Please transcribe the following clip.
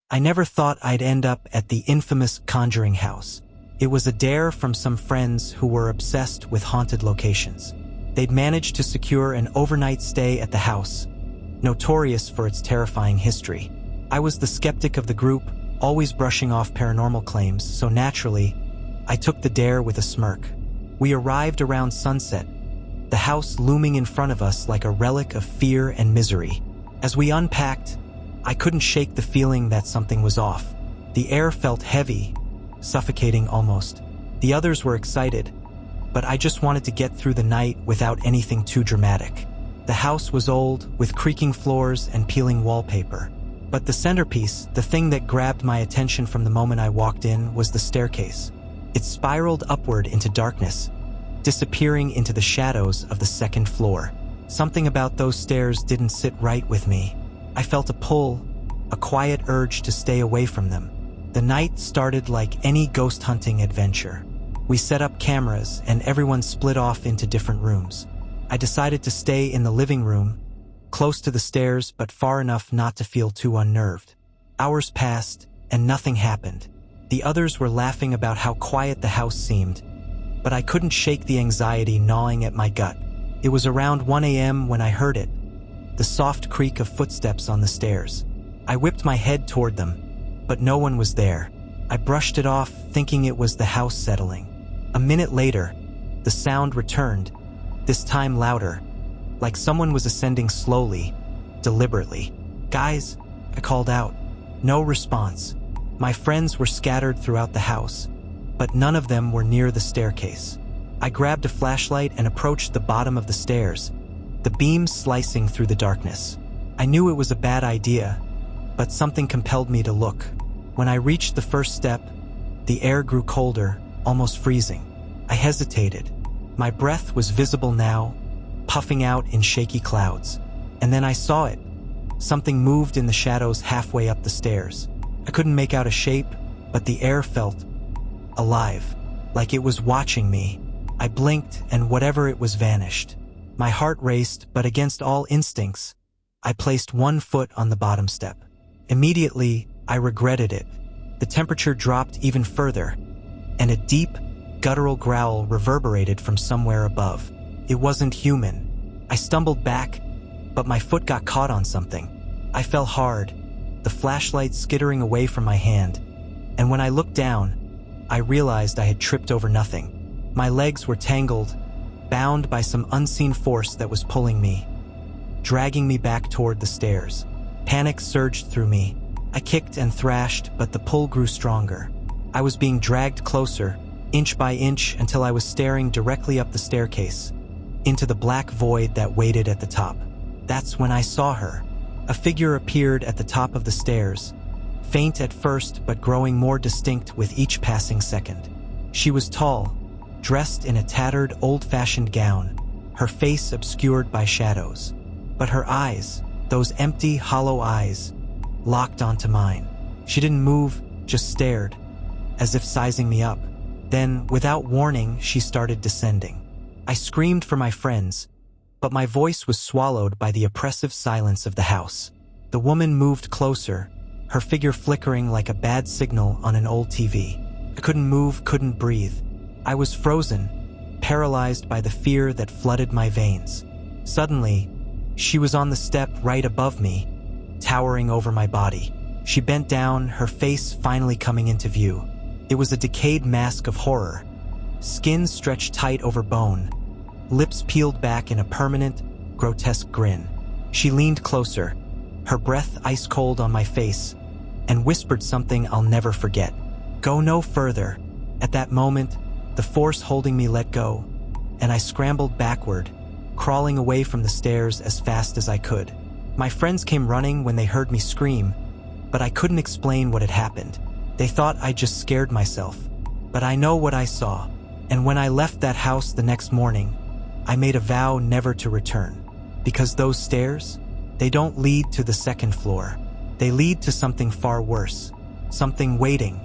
I never thought I'd end up at the infamous Conjuring House. It was a dare from some friends who were obsessed with haunted locations. They'd managed to secure an overnight stay at the house, notorious for its terrifying history. I was the skeptic of the group, always brushing off paranormal claims, so naturally, I took the dare with a smirk. We arrived around sunset, the house looming in front of us like a relic of fear and misery. As we unpacked, I couldn't shake the feeling that something was off. The air felt heavy, suffocating almost. The others were excited, but I just wanted to get through the night without anything too dramatic. The house was old, with creaking floors and peeling wallpaper. But the centerpiece, the thing that grabbed my attention from the moment I walked in, was the staircase. It spiraled upward into darkness, disappearing into the shadows of the second floor. Something about those stairs didn't sit right with me. I felt a pull, a quiet urge to stay away from them. The night started like any ghost hunting adventure. We set up cameras and everyone split off into different rooms. I decided to stay in the living room, close to the stairs but far enough not to feel too unnerved. Hours passed and nothing happened. The others were laughing about how quiet the house seemed, but I couldn't shake the anxiety gnawing at my gut. It was around 1 a.m. when I heard it, the soft creak of footsteps on the stairs. I whipped my head toward them, but no one was there. I brushed it off, thinking it was the house settling. A minute later, the sound returned, this time louder, like someone was ascending slowly, deliberately. "Guys," I called out. No response. My friends were scattered throughout the house, but none of them were near the staircase. I grabbed a flashlight and approached the bottom of the stairs, the beam slicing through the darkness. I knew it was a bad idea, but something compelled me to look. When I reached the first step, the air grew colder, almost freezing. I hesitated. My breath was visible now, puffing out in shaky clouds. And then I saw it. Something moved in the shadows halfway up the stairs. I couldn't make out a shape, but the air felt alive, like it was watching me. I blinked, and whatever it was vanished. My heart raced, but against all instincts, I placed one foot on the bottom step. Immediately, I regretted it. The temperature dropped even further, and a deep, guttural growl reverberated from somewhere above. It wasn't human. I stumbled back, but my foot got caught on something. I fell hard, the flashlight skittering away from my hand, and when I looked down, I realized I had tripped over nothing. My legs were tangled, bound by some unseen force that was pulling me, dragging me back toward the stairs. Panic surged through me. I kicked and thrashed, but the pull grew stronger. I was being dragged closer, inch by inch, until I was staring directly up the staircase, into the black void that waited at the top. That's when I saw her. A figure appeared at the top of the stairs, faint at first but growing more distinct with each passing second. She was tall, dressed in a tattered, old-fashioned gown, her face obscured by shadows. But her eyes, those empty, hollow eyes, locked onto mine. She didn't move, just stared, as if sizing me up. Then, without warning, she started descending. I screamed for my friends, but my voice was swallowed by the oppressive silence of the house. The woman moved closer, her figure flickering like a bad signal on an old TV. I couldn't move, couldn't breathe. I was frozen, paralyzed by the fear that flooded my veins. Suddenly, she was on the step right above me, towering over my body. She bent down, her face finally coming into view. It was a decayed mask of horror, skin stretched tight over bone, lips peeled back in a permanent, grotesque grin. She leaned closer, her breath ice-cold on my face, and whispered something I'll never forget. "Go no further." At that moment, the force holding me let go, and I scrambled backward, crawling away from the stairs as fast as I could. My friends came running when they heard me scream, but I couldn't explain what had happened. They thought I just scared myself. But I know what I saw, and when I left that house the next morning, I made a vow never to return. Because those stairs, they don't lead to the second floor. They lead to something far worse, something waiting,